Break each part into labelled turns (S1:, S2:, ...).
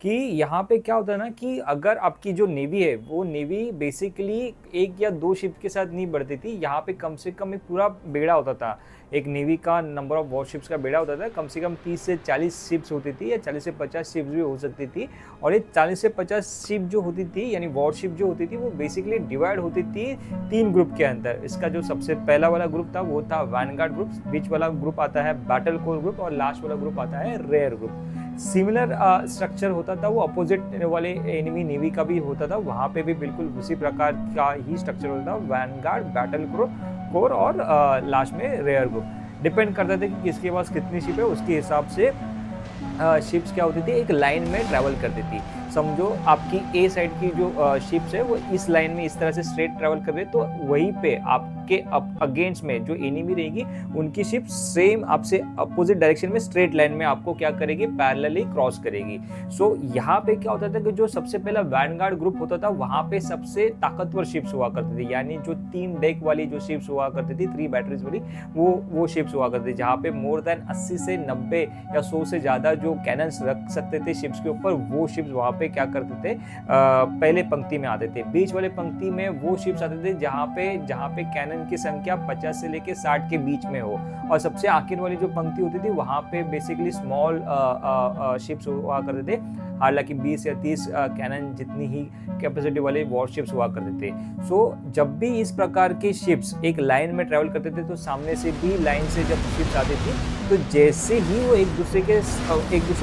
S1: कि यहाँ पे क्या होता है ना कि अगर आपकी जो नेवी है वो नेवी बेसिकली एक या दो शिप के साथ नहीं बढ़ती थी। यहाँ पे कम से कम एक पूरा बेड़ा होता था। एक नेवी का नंबर ऑफ वॉरशिप्स का बेड़ा होता था। कम से कम 30 से 40 शिप्स होती थी या 40 से 50 शिप्स भी हो सकती थी। और ये 40 से 50 शिप जो होती थी यानी वॉरशिप जो होती थी वो बेसिकली डिवाइड होती थी 3 ग्रुप के अंदर। इसका जो सबसे पहला वाला ग्रुप था वो था वैनगार्ड ग्रुप, बीच वाला ग्रुप आता है बैटल कोर ग्रुप और लास्ट वाला ग्रुप आता है रेयर ग्रुप। सिमिलर स्ट्रक्चर होता था वो अपोजिट वाले एनिमी नेवी का भी होता था। वहाँ पे भी बिल्कुल उसी प्रकार का ही स्ट्रक्चर होता था, वैनगार्ड, बैटल कोर और लास्ट में रेयर ग्रुप। डिपेंड करता था कि किसके पास कितनी शिप है, उसके हिसाब से शिप्स क्या होती थी, एक लाइन में ट्रैवल करती थी। समझो आपकी ए साइड की जो शिप्स है वो इस लाइन में इस तरह से स्ट्रेट ट्रैवल कर रही है, तो वहीं पे आपके अगेंस्ट में जो एनिमी रहेगी उनकी शिप सेम आपसे अपोजिट डायरेक्शन में स्ट्रेट लाइन में आपको क्या करेगी, पैरेलली क्रॉस करेगी। सो यहाँ पे क्या होता था कि जो सबसे पहला वैनगार्ड ग्रुप होता था वहां पे सबसे ताकतवर शिप्स हुआ करती थी, यानी जो 3 डेक वाली जो शिप्स हुआ करती थी, 3 बैटरीज वाली, वो शिप्स हुआ करती थी, जहाँ पे मोर देन 80 से 90 या 100 से ज्यादा जो कैनन्स रख सकते थे शिप्स के ऊपर, वो शिप्स वहां पे क्या करते थे, पहले पंक्ति में आते थे। बीच वाले पंक्ति में वो शिप्स आते थे जहाँ पे कैनन की संख्या 50 से लेके 60 के बीच में हो। और सबसे आखिर वाली जो पंक्ति होती थी वहां पे बेसिकली स्मॉल शिप्स हुआ करते थे। हालांकि 20 या 30 कैनन जितनी ही कैपेसिटी वाले वॉरशिप्स हुआ करते थे। सो जब भी इस प्रकार के शिप्स एक लाइन में ट्रैवल करते थे तो सामने से भी लाइन से जब शिप्स आती थी तो जैसे ही वो एक दूसरे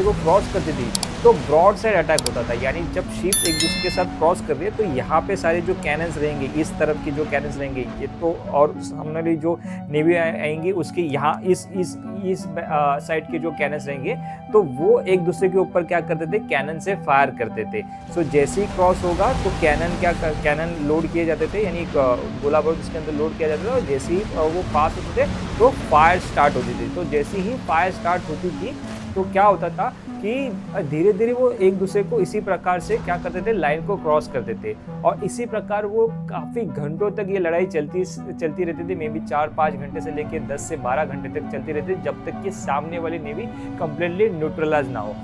S1: को क्रॉस करती थी तो ब्रॉड साइड अटैक होता था। यानी जब शिप्स एक दूसरे के साथ क्रॉस कर रही है तो यहाँ पे सारे जो कैनन्स रहेंगे, इस तरफ की जो कैनन्स रहेंगे ये तो, और सामने वाली जो नेवी आएंगी उसके यहाँ इस साइड के जो कैनन्स रहेंगे तो वो एक दूसरे के ऊपर क्या करते थे, कैनन से फायर करते थे। सो जैसे ही क्रॉस होगा तो कैनन लोड किए जाते थे, यानी गोला बारूद इसके अंदर लोड किया जाता था, और जैसे ही वो पास होते थे तो फायर स्टार्ट होती थी। तो जैसे ही फायर स्टार्ट होती थी तो क्या होता था कि धीरे धीरे वो एक दूसरे को इसी प्रकार से क्या करते थे, लाइन को क्रॉस करते थे। और इसी प्रकार वो काफ़ी घंटों तक ये लड़ाई चलती रहती थी। मे बी 4-5 घंटे से लेकर 10 से 12 घंटे तक चलती रहती थी, जब तक कि सामने वाली नेवी कंप्लीटली न्यूट्रलाइज ना हो।